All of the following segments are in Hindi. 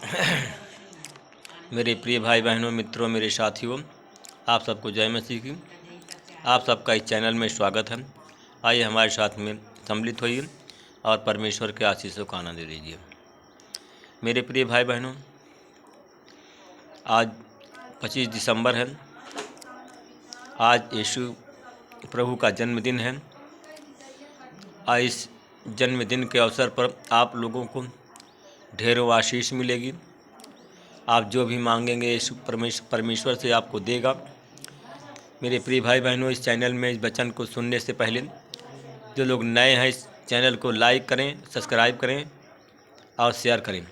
मेरे प्रिय भाई बहनों, मित्रों, मेरे साथियों, आप सबको जय मसीह की। आप सबका इस चैनल में स्वागत है। आइए हमारे साथ में सम्मिलित होइए और परमेश्वर के आशीषों का आनंद लीजिए। मेरे प्रिय भाई बहनों, आज 25 दिसंबर है। आज यीशु प्रभु का जन्मदिन है। आज इस जन्मदिन के अवसर पर आप लोगों को ढेरों आशीष मिलेगी। आप जो भी मांगेंगे यीशु परमेश्वर से आपको देगा। मेरे प्रिय भाई बहनों, इस चैनल में इस वचन को सुनने से पहले जो लोग नए हैं, इस चैनल को लाइक करें, सब्सक्राइब करें और शेयर करें।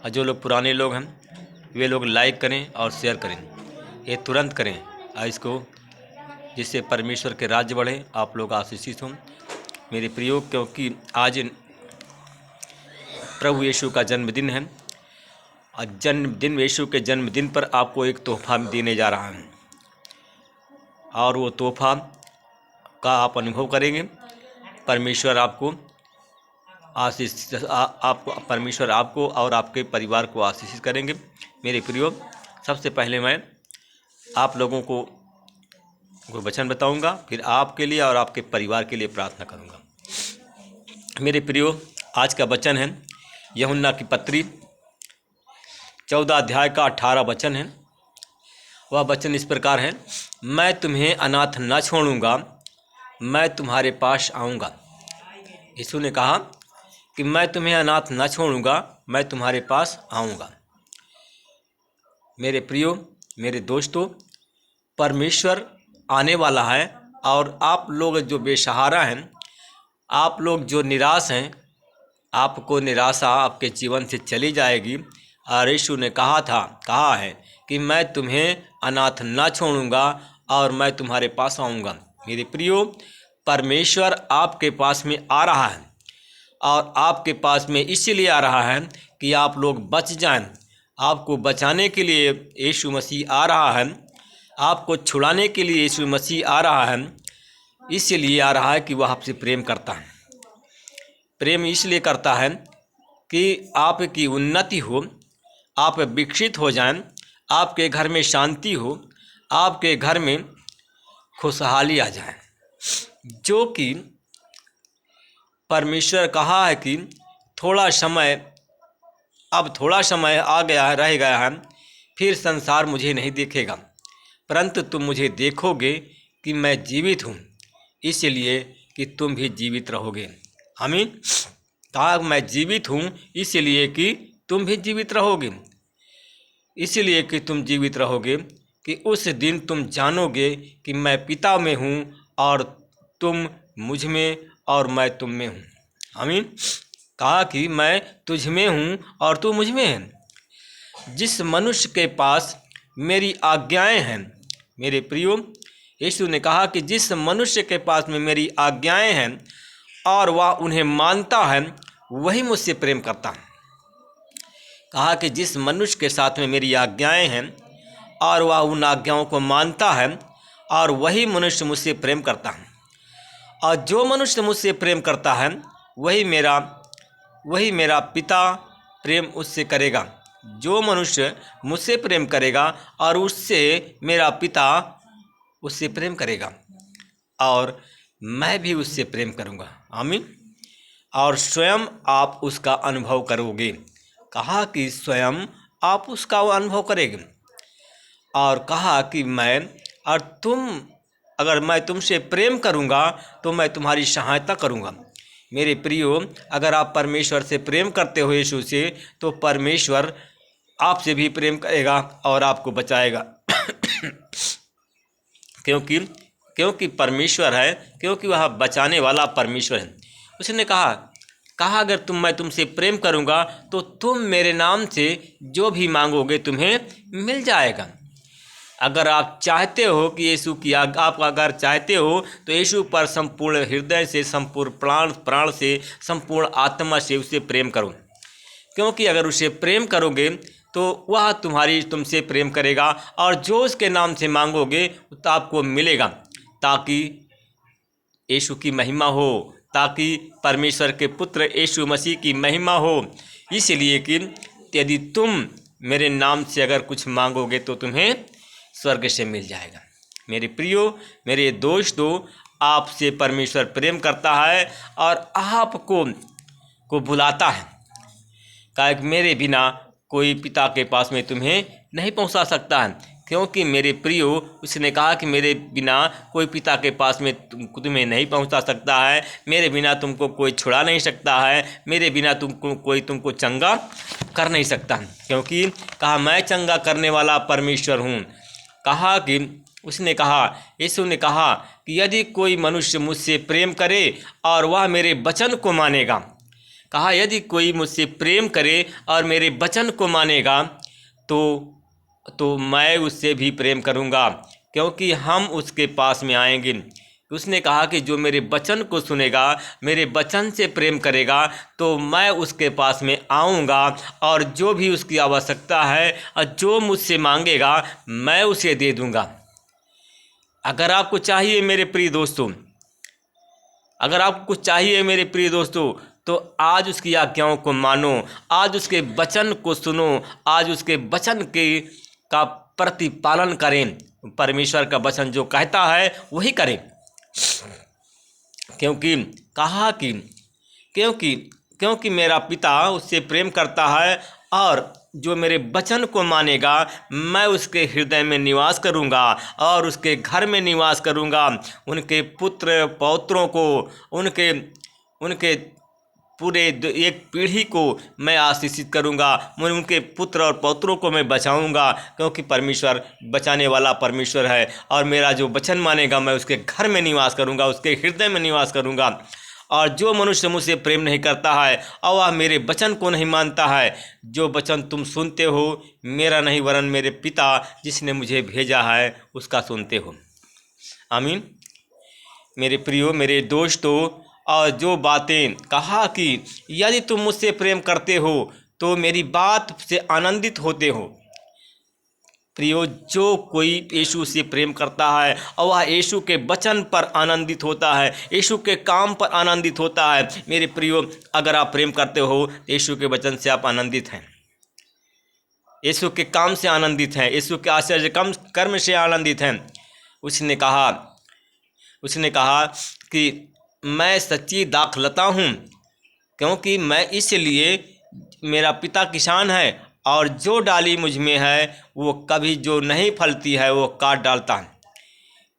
और जो लोग पुराने लोग हैं वे लोग लाइक करें और शेयर करें। ये तुरंत करें और इसको, जिससे परमेश्वर के राज्य बढ़े, आप लोग आशीषित हों। मेरे प्रियो, क्योंकि आज प्रभु यीशु का जन्मदिन है और जन्मदिन, यीशु के जन्मदिन पर आपको एक तोहफा देने जा रहा है और वो तोहफा का आप अनुभव करेंगे। परमेश्वर आपको परमेश्वर आपको और आपके परिवार को आशीषित करेंगे। मेरे प्रियो, सबसे पहले मैं आप लोगों को वचन बताऊंगा, फिर आपके लिए और आपके परिवार के लिए प्रार्थना करूंगा। मेरे प्रियो, आज का वचन है यूहन्ना की पत्री 14 अध्याय का 18 वचन है। वह वचन इस प्रकार है, मैं तुम्हें अनाथ न छोड़ूंगा, मैं तुम्हारे पास आऊँगा। यीशु ने कहा कि मैं तुम्हें अनाथ न छोड़ूंगा, मैं तुम्हारे पास आऊँगा। मेरे प्रियो, मेरे दोस्तों, परमेश्वर आने वाला है और आप लोग जो बेसहारा हैं, आप लोग जो निराश हैं, आपको निराशा आपके जीवन से चली जाएगी। और यीशु ने कहा है कि मैं तुम्हें अनाथ न छोड़ूंगा और मैं तुम्हारे पास आऊँगा। मेरे प्रियो, परमेश्वर आपके पास में आ रहा है और आपके पास में इसलिए आ रहा है कि आप लोग बच जाएं। आपको बचाने के लिए यीशु मसीह आ रहा है, आपको छुड़ाने के लिए यीशु मसीह आ रहा है। इसलिए आ रहा है कि वह आपसे प्रेम करता है। प्रेम इसलिए करता है कि आपकी उन्नति हो, आप विकसित हो जाएं, आपके घर में शांति हो, आपके घर में खुशहाली आ जाए। जो कि परमेश्वर कहा है कि थोड़ा समय आ गया है, रह गया है, फिर संसार मुझे नहीं देखेगा, परंतु तुम मुझे देखोगे कि मैं जीवित हूँ, इसलिए कि तुम भी जीवित रहोगे। आमीन। कहा मैं जीवित हूँ इसलिए कि तुम भी जीवित रहोगे, इसलिए कि तुम जीवित रहोगे कि उस दिन तुम जानोगे कि मैं पिता में हूँ और तुम मुझ में और मैं तुम में हूँ। आमीन। कहा कि मैं तुझ में हूँ और तू मुझ में है। जिस मनुष्य के पास मेरी आज्ञाएं हैं, मेरे प्रियो, यीशु ने कहा कि जिस मनुष्य के पास में मेरी आज्ञाएं हैं और वह उन्हें मानता है, वही मुझसे प्रेम करता है। कहा कि जिस मनुष्य के साथ में मेरी आज्ञाएं हैं और वह उन आज्ञाओं को मानता है, और वही मनुष्य मुझसे प्रेम करता है। और जो मनुष्य मुझसे प्रेम करता है वही मेरा पिता प्रेम उससे करेगा। जो मनुष्य मुझसे प्रेम करेगा और उससे मेरा पिता उससे प्रेम करेगा और मैं भी उससे प्रेम करूँगा। आमीन। और स्वयं आप उसका अनुभव करोगे। कहा कि स्वयं आप उसका अनुभव करेंगे। और कहा कि अगर मैं तुमसे प्रेम करूँगा तो मैं तुम्हारी सहायता करूँगा। मेरे प्रियो, अगर आप परमेश्वर से प्रेम करते हो यीशु से, तो परमेश्वर आपसे भी प्रेम करेगा और आपको बचाएगा। क्योंकि परमेश्वर है, क्योंकि वह बचाने वाला परमेश्वर है। उसने कहा अगर मैं तुमसे प्रेम करूँगा तो तुम मेरे नाम से जो भी मांगोगे तुम्हें मिल जाएगा। अगर आप चाहते हो कि यीशु की आप अगर चाहते हो तो यीशु पर संपूर्ण हृदय से, संपूर्ण प्राण से, संपूर्ण आत्मा से उसे प्रेम करो। क्योंकि अगर उसे प्रेम करोगे तो वह तुमसे प्रेम करेगा और जो उसके नाम से मांगोगे तो आपको मिलेगा, ताकि यीशु की महिमा हो, ताकि परमेश्वर के पुत्र यीशु मसीह की महिमा हो। इसलिए कि यदि तुम मेरे नाम से अगर कुछ मांगोगे तो तुम्हें स्वर्ग से मिल जाएगा। मेरे प्रियो, मेरे दोस्तों, आपसे परमेश्वर प्रेम करता है और आपको बुलाता है। कहा कि मेरे बिना कोई पिता के पास में तुम्हें नहीं पहुंचा सकता है, क्योंकि मेरे प्रियो, उसने कहा कि मेरे बिना कोई पिता के पास में तुम्हें नहीं पहुंचा सकता है, मेरे बिना तुमको कोई छुड़ा नहीं सकता है, मेरे बिना तुमको चंगा कर नहीं सकता, क्योंकि कहा मैं चंगा करने वाला परमेश्वर हूँ। कहा कि उसने कहा, यीशु ने कहा कि यदि कोई मनुष्य मुझसे प्रेम करे और वह मेरे वचन को मानेगा, कहा यदि कोई मुझसे प्रेम करे और मेरे वचन को मानेगा तो मैं उससे भी प्रेम करूँगा, क्योंकि हम उसके पास में आएंगे। उसने कहा कि जो मेरे वचन को सुनेगा, मेरे वचन से प्रेम करेगा, तो मैं उसके पास में आऊँगा और जो भी उसकी आवश्यकता है और जो मुझसे मांगेगा मैं उसे दे दूँगा। अगर आपको चाहिए मेरे प्रिय दोस्तों, अगर आपको कुछ चाहिए मेरे प्रिय दोस्तों, तो आज उसकी आज्ञाओं को मानो, आज उसके वचन को सुनो, आज उसके वचन का प्रतिपालन करें। परमेश्वर का वचन जो कहता है वही करें, क्योंकि कहा कि क्योंकि मेरा पिता उससे प्रेम करता है और जो मेरे वचन को मानेगा मैं उसके हृदय में निवास करूंगा और उसके घर में निवास करूंगा। उनके पुत्र पौत्रों को, उनके पूरे एक पीढ़ी को मैं आशीषित करूंगा, मैं उनके पुत्र और पौत्रों को मैं बचाऊंगा, क्योंकि परमेश्वर बचाने वाला परमेश्वर है। और मेरा जो वचन मानेगा मैं उसके घर में निवास करूंगा, उसके हृदय में निवास करूंगा। और जो मनुष्य मुझसे प्रेम नहीं करता है और वह मेरे वचन को नहीं मानता है, जो वचन तुम सुनते हो मेरा नहीं वरन मेरे पिता जिसने मुझे भेजा है उसका सुनते हो। आमीन। मेरे प्रियो, मेरे दोस्तों, और जो बातें कहा कि यदि तुम मुझसे प्रेम करते हो तो मेरी बात से आनंदित होते हो। प्रियो, जो कोई यीशु से प्रेम करता है और वह यीशु के वचन पर आनंदित होता है, यीशु के काम पर आनंदित होता है। मेरे प्रियो, अगर आप प्रेम करते हो तो यीशु के वचन से आप आनंदित हैं, यीशु के काम से आनंदित हैं, यीशु के आश्चर्य कर्म से आनंदित हैं। उसने कहा कि मैं सच्ची दाखलता हूँ, क्योंकि मैं इसलिए, मेरा पिता किसान है और जो डाली मुझ में है वो कभी जो नहीं फलती है वो काट डालता है।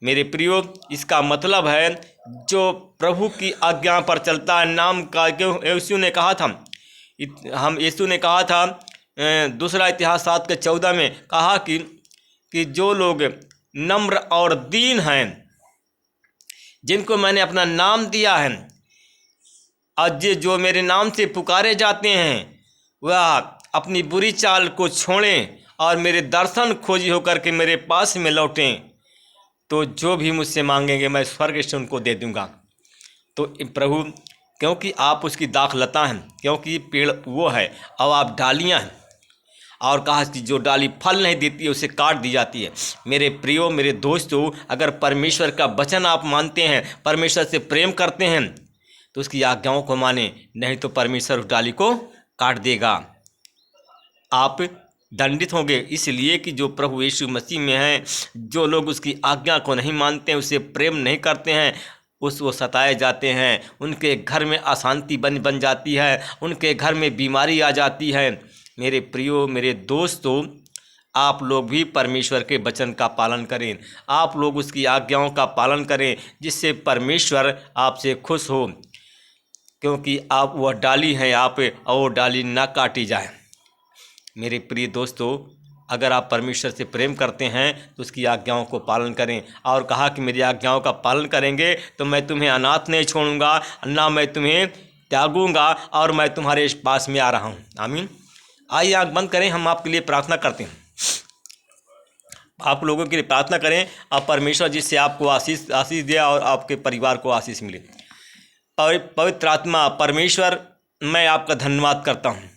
मेरे प्रियो, इसका मतलब है जो प्रभु की आज्ञा पर चलता है नाम का, क्यों यीशु ने कहा था दूसरा इतिहास 7:14 में कहा कि जो लोग नम्र और दीन हैं, जिनको मैंने अपना नाम दिया है, आज जो मेरे नाम से पुकारे जाते हैं वह अपनी बुरी चाल को छोड़ें और मेरे दर्शन खोजी होकर के मेरे पास में लौटें, तो जो भी मुझसे मांगेंगे मैं स्वर्ग से उनको दे दूंगा। तो प्रभु, क्योंकि आप उसकी दाखलता हैं, क्योंकि पेड़ वो है और आप डालियां हैं, और कहा कि जो डाली फल नहीं देती है उसे काट दी जाती है। मेरे प्रियो, मेरे दोस्तों, अगर परमेश्वर का वचन आप मानते हैं, परमेश्वर से प्रेम करते हैं, तो उसकी आज्ञाओं को माने, नहीं तो परमेश्वर उस डाली को काट देगा। आप दंडित होंगे, इसलिए कि जो प्रभु यीशु मसीह में हैं, जो लोग उसकी आज्ञा को नहीं मानते हैं, उसे प्रेम नहीं करते हैं, वो सताए जाते हैं, उनके घर में अशांति बन जाती है, उनके घर में बीमारी आ जाती है। मेरे प्रियो, मेरे दोस्तों, आप लोग भी परमेश्वर के वचन का पालन करें, आप लोग उसकी आज्ञाओं का पालन करें, जिससे परमेश्वर आपसे खुश हो, क्योंकि आप वह डाली हैं, आप और डाली ना काटी जाए। मेरे प्रिय दोस्तों, अगर आप परमेश्वर से प्रेम करते हैं तो उसकी आज्ञाओं को पालन करें। और कहा कि मेरी आज्ञाओं का पालन करेंगे तो मैं तुम्हें अनाथ नहीं छोड़ूंगा, ना मैं तुम्हें त्यागूंगा, और मैं तुम्हारे पास में आ रहा हूँ। आमीन। आइए आँख बंद करें, हम आपके लिए प्रार्थना करते हैं। आप लोगों के लिए प्रार्थना करें और परमेश्वर जिससे आपको आशीष दे और आपके परिवार को आशीष मिले। पवित्र आत्मा परमेश्वर, मैं आपका धन्यवाद करता हूँ।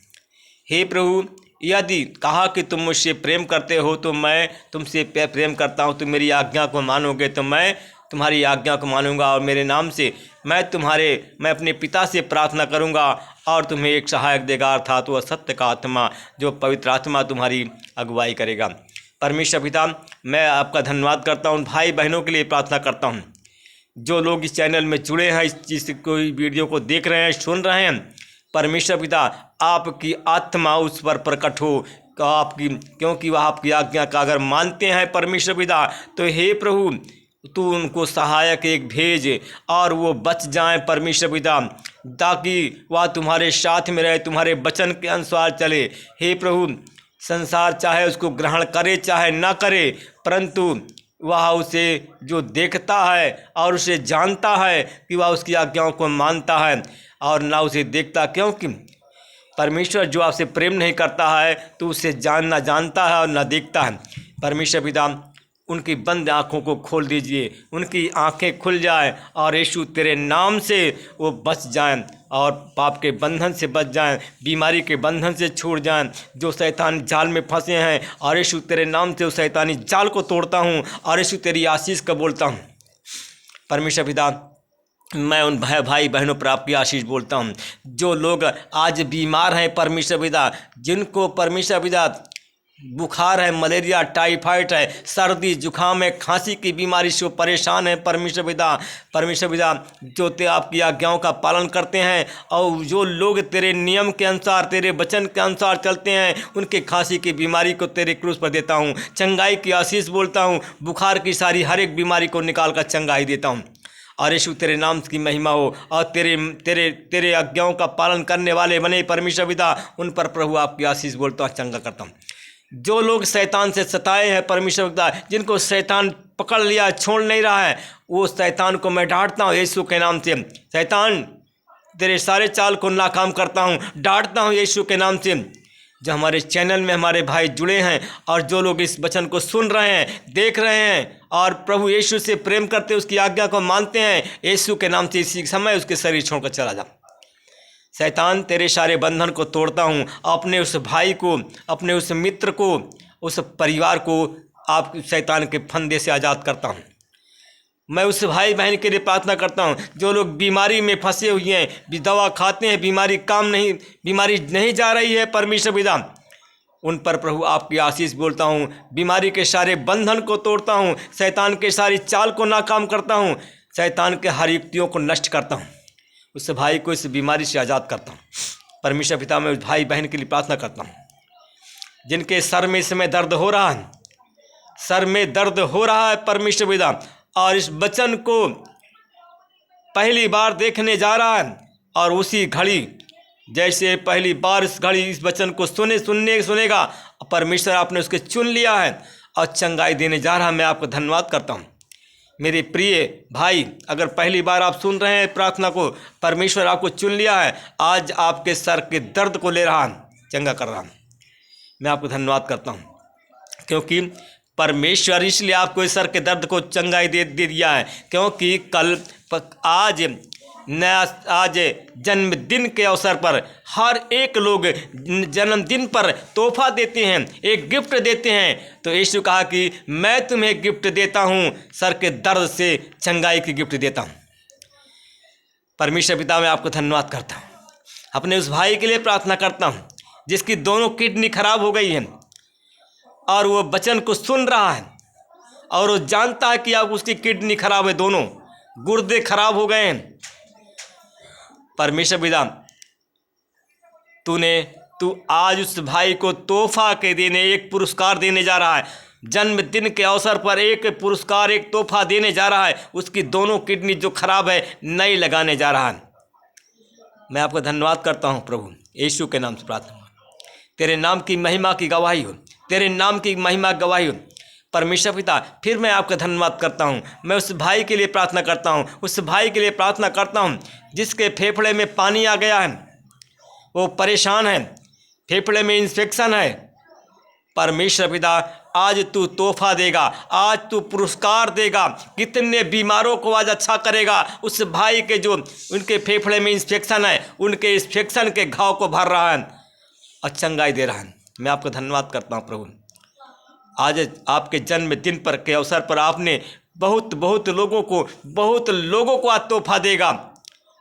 हे प्रभु, यदि कहा कि तुम मुझसे प्रेम करते हो तो मैं तुमसे प्रेम करता हूँ, तो मेरी आज्ञा को मानोगे तो मैं तुम्हारी आज्ञा को मानूंगा और मेरे नाम से मैं अपने पिता से प्रार्थना करूँगा और तुम्हें एक सहायक देगा, अर्थात वह सत्य का आत्मा, जो पवित्र आत्मा तुम्हारी अगुवाई करेगा। परमेश्वर पिता, मैं आपका धन्यवाद करता हूँ, भाई बहनों के लिए प्रार्थना करता हूँ जो लोग इस चैनल में जुड़े हैं, इस चीज़ को, वीडियो को देख रहे हैं, सुन रहे हैं। परमेश्वर पिता, आपकी आत्मा उस पर प्रकट हो, क्योंकि वह आपकी आज्ञा का अगर मानते हैं परमेश्वर पिता, तो हे प्रभु तू उनको सहायक एक भेज और वो बच जाएं परमेश्वर पिता, ताकि वह तुम्हारे साथ में रहे, तुम्हारे वचन के अनुसार चले। हे प्रभु, संसार चाहे उसको ग्रहण करे चाहे ना करे, परंतु वह उसे जो देखता है और उसे जानता है कि वह उसकी आज्ञाओं को मानता है, और ना उसे देखता, क्योंकि परमेश्वर जो आपसे प्रेम नहीं करता है तो उसे जानना जानता है और ना देखता है। परमेश्वर पिता, उनकी बंद आँखों को खोल दीजिए, उनकी आँखें खुल जाए और यीशु तेरे नाम से वो बच जाएं और पाप के बंधन से बच जाएं, बीमारी के बंधन से छूट जाएं, जो शैतान जाल में फंसे हैं। और यीशु तेरे नाम से उस शैतानी जाल को तोड़ता हूँ और यीशु तेरी आशीष का बोलता हूँ। परमेश्वर पिता, मैं उन भाई बहनों पर आपकी आशीष बोलता हूँ जो लोग आज बीमार हैं परमेश्वर पिता, जिनको परमेश्वर पिता बुखार है, मलेरिया, टाइफाइड है, सर्दी जुकाम है, खांसी की बीमारी से वो परेशान है परमेश्वर पिता। परमेश्वर पिता, जो ते आपकी आज्ञाओं का पालन करते हैं और जो लोग तेरे नियम के अनुसार, तेरे वचन के अनुसार चलते हैं, उनके खांसी की बीमारी को तेरे क्रूस पर देता हूँ, चंगाई की आशीष बोलता हूँ, बुखार की सारी हर एक बीमारी को निकाल कर चंगाई देता हूँ। और यीशु तेरे नाम की महिमा हो, और तेरे आज्ञाओं का पालन करने वाले बने परमेश्वर पिता, उन पर प्रभु आपकी आशीष बोलता हूँ, चंगा करता हूँ। जो लोग शैतान से सताए हैं परमेश्वर पिता, जिनको शैतान पकड़ लिया, छोड़ नहीं रहा है, वो शैतान को मैं डांटता हूँ यीशु के नाम से। शैतान, तेरे सारे चाल को नाकाम करता हूँ, डांटता हूँ यीशु के नाम से। जो हमारे चैनल में हमारे भाई जुड़े हैं और जो लोग इस वचन को सुन रहे हैं, देख रहे हैं और प्रभु यीशु से प्रेम करते, उसकी आज्ञा को मानते हैं, यीशु के नाम से इसी समय उसके शरीर छोड़कर चला जा। शैतान, तेरे सारे बंधन को तोड़ता हूँ, अपने उस भाई को, अपने उस मित्र को, उस परिवार को आप शैतान के फंदे से आज़ाद करता हूँ। मैं उस भाई बहन के लिए प्रार्थना करता हूँ जो लोग बीमारी में फंसे हुए हैं, दवा खाते हैं, बीमारी नहीं जा रही है परमेश्वर पिता, उन पर प्रभु आपकी आशीष बोलता हूँ। बीमारी के सारे बंधन को तोड़ता हूँ, शैतान के सारी चाल को नाकाम करता हूँ, शैतान के हर युक्तियों को नष्ट करता हूँ, उस भाई को इस बीमारी से आज़ाद करता हूँ। परमेश्वर पिता, मैं उस भाई बहन के लिए प्रार्थना करता हूँ जिनके सर में इस समय दर्द हो रहा है, सर में दर्द हो रहा है परमेश्वर पिता, और इस वचन को पहली बार देखने जा रहा है, और उसी घड़ी जैसे पहली बार इस घड़ी इस वचन को सुनेगा, परमेश्वर आपने उसके चुन लिया है और चंगाई देने जा रहा है। मैं आपको धन्यवाद करता हूँ। मेरे प्रिय भाई, अगर पहली बार आप सुन रहे हैं प्रार्थना को, परमेश्वर आपको चुन लिया है, आज आपके सर के दर्द को ले रहा है, चंगा कर रहा है। मैं आपको धन्यवाद करता हूँ, क्योंकि परमेश्वर इसलिए आपको इस सर के दर्द को चंगाई दे दिया है, क्योंकि आज जन्मदिन के अवसर पर हर एक लोग जन्मदिन पर तोहफा देते हैं, एक गिफ्ट देते हैं। तो यीशु कहा कि मैं तुम्हें गिफ्ट देता हूँ, सर के दर्द से चंगाई की गिफ्ट देता हूँ। परमेश्वर पिता, मैं आपको धन्यवाद करता हूँ। अपने उस भाई के लिए प्रार्थना करता हूँ जिसकी दोनों किडनी खराब हो गई हैं और वो वचन को सुन रहा है और वो जानता है कि अब उसकी किडनी खराब है, दोनों गुर्दे खराब हो गए हैं। परमेश्वर पिता, तू आज उस भाई को तोहफा के देने, एक पुरस्कार देने जा रहा है। जन्मदिन के अवसर पर एक पुरस्कार, एक तोहफा देने जा रहा है। उसकी दोनों किडनी जो खराब है, नई लगाने जा रहा है। मैं आपका धन्यवाद करता हूँ प्रभु, यीशु के नाम से प्रार्थना। तेरे नाम की महिमा की गवाही हो, तेरे नाम की महिमा गवाही हो परमेश्वर पिता। फिर मैं आपका धन्यवाद करता हूँ। मैं उस भाई के लिए प्रार्थना करता हूँ, उस भाई के लिए प्रार्थना करता हूँ जिसके फेफड़े में पानी आ गया है, वो परेशान है, फेफड़े में इन्फेक्शन है। परमेश्वर पिता, आज तू तोहफा देगा, आज तू पुरस्कार देगा, कितने बीमारों को आज अच्छा करेगा। उस भाई के जो उनके फेफड़े में इन्फेक्शन है, उनके इन्फेक्शन के घाव को भर रहा है और चंगाई दे रहा है। मैं आपका धन्यवाद करता हूँ प्रभु। आज आपके जन्मदिन पर के अवसर पर आपने बहुत लोगों को आज तोहफा देगा।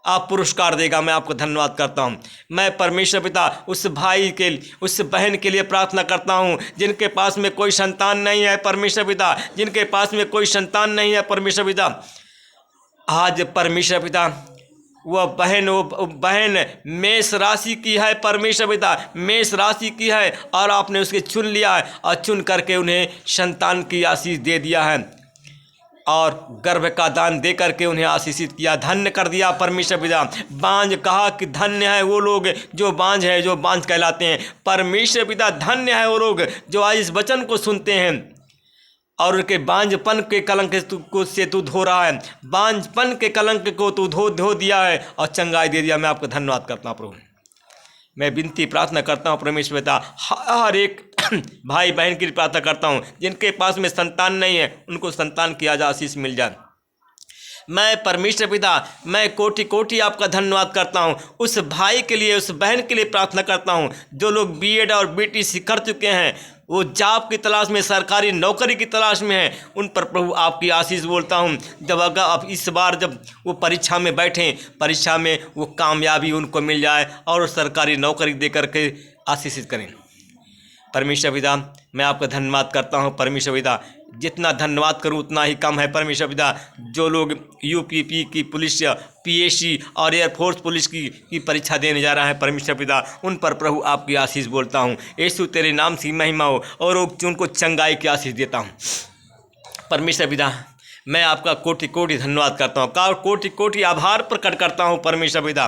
आप पुरस्कार देगा। मैं आपको धन्यवाद करता हूँ। मैं परमेश्वर पिता उस भाई के, उस बहन के लिए प्रार्थना करता हूँ जिनके पास में कोई संतान नहीं है परमेश्वर पिता, जिनके पास में कोई संतान नहीं है परमेश्वर पिता। आज परमेश्वर पिता वो बहन मेष राशि की है परमेश्वर पिता, मेष राशि की है, और आपने उसके चुन लिया है और चुन करके उन्हें संतान की आशीष दे दिया है और गर्भ का दान दे करके उन्हें आशीषित किया, धन्य कर दिया परमेश्वर पिता। बांझ कहा कि धन्य है वो लोग जो बांझ है, जो बांझ कहलाते हैं परमेश्वर पिता। धन्य है वो लोग जो आज इस वचन को सुनते हैं और उनके बांझपन के कलंक से तू धो रहा है, बांझपन के कलंक को तू धो दिया है और चंगाई दे दिया। मैं आपको धन्यवाद करता हूँ प्रभु। मैं विनती प्रार्थना करता हूँ परमेश्वर पिता, हर एक भाई बहन की प्रार्थना करता हूँ जिनके पास में संतान नहीं है, उनको संतान की आज आशीष मिल जाए। मैं परमेश्वर पिता, मैं कोटि कोटि आपका धन्यवाद करता हूँ उस भाई के लिए, उस बहन के लिए प्रार्थना करता हूँ जो लोग बीएड और बीटीसी कर चुके हैं, वो जॉब की तलाश में, सरकारी नौकरी की तलाश में है। उन पर प्रभु आपकी आशीष बोलता हूँ। जब अगर अब इस बार जब वो परीक्षा में बैठें, परीक्षा में वो कामयाबी उनको मिल जाए और सरकारी नौकरी दे करके आशीषित करें परमेश्वर पिता। मैं आपका धन्यवाद करता हूँ परमेश्वर पिता। जितना धन्यवाद करूँ उतना ही कम है परमेश्वर पिता। जो लोग यूपीपी की पुलिस, पीएससी और एयरफोर्स पुलिस की परीक्षा देने जा रहा है परमेश्वर पिता, उन पर प्रभु आपकी आशीष बोलता हूँ। यीशु तेरे नाम की महिमा हो और उनको चंगाई की आशीष देता हूँ परमेश्वर पिता। मैं आपका कोटि कोटि धन्यवाद करता हूँ, कोटि कोटि आभार प्रकट करता हूँ परमेश्वर पिता।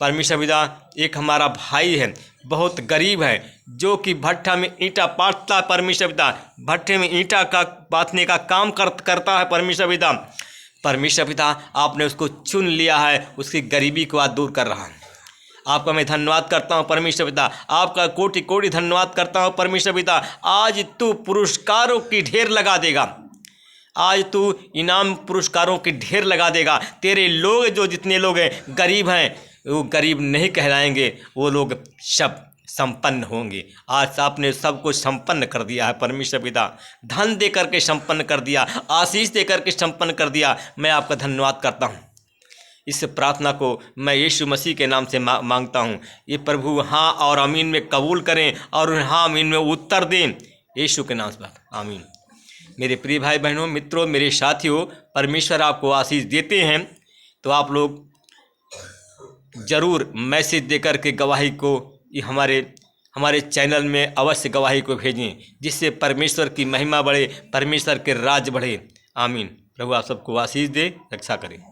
परमेश्वर पिता, एक हमारा भाई है, बहुत गरीब है, जो कि भट्ठा में ईंटा पाटता है परमेश्वर पिता, भट्ठे में ईंटा का पाथने का काम करता है परमेश्वर पिता। परमेश्वर पिता, आपने उसको चुन लिया है, उसकी गरीबी को आज दूर कर रहा है। आपका मैं धन्यवाद करता हूँ परमेश्वर पिता, आपका कोटि कोटि धन्यवाद करता हूँ परमेश्वर पिता। आज तू पुरस्कारों की ढेर लगा देगा, आज तू इनाम पुरस्कारों की ढेर लगा देगा। तेरे लोग जो जितने लोग हैं गरीब हैं, वो गरीब नहीं कहलाएंगे, वो लोग सब संपन्न होंगे। आज आपने सब कुछ संपन्न कर दिया है परमेश्वर पिता, धन दे करके संपन्न कर दिया, आशीष दे करके संपन्न कर दिया। मैं आपका धन्यवाद करता हूँ। इस प्रार्थना को मैं यीशु मसीह के नाम से मांगता हूँ। ये प्रभु हाँ और आमीन में कबूल करें और हाँ आमीन में उत्तर दें, यीशु के नाम से आमीन। मेरे प्रिय भाई बहनों, मित्रों, मेरे साथियों, परमेश्वर आपको आशीष देते हैं तो आप लोग ज़रूर मैसेज देकर के गवाही को हमारे चैनल में अवश्य गवाही को भेजें, जिससे परमेश्वर की महिमा बढ़े, परमेश्वर के राज बढ़े। आमीन। प्रभु आप सबको आशीष दे, रक्षा करें।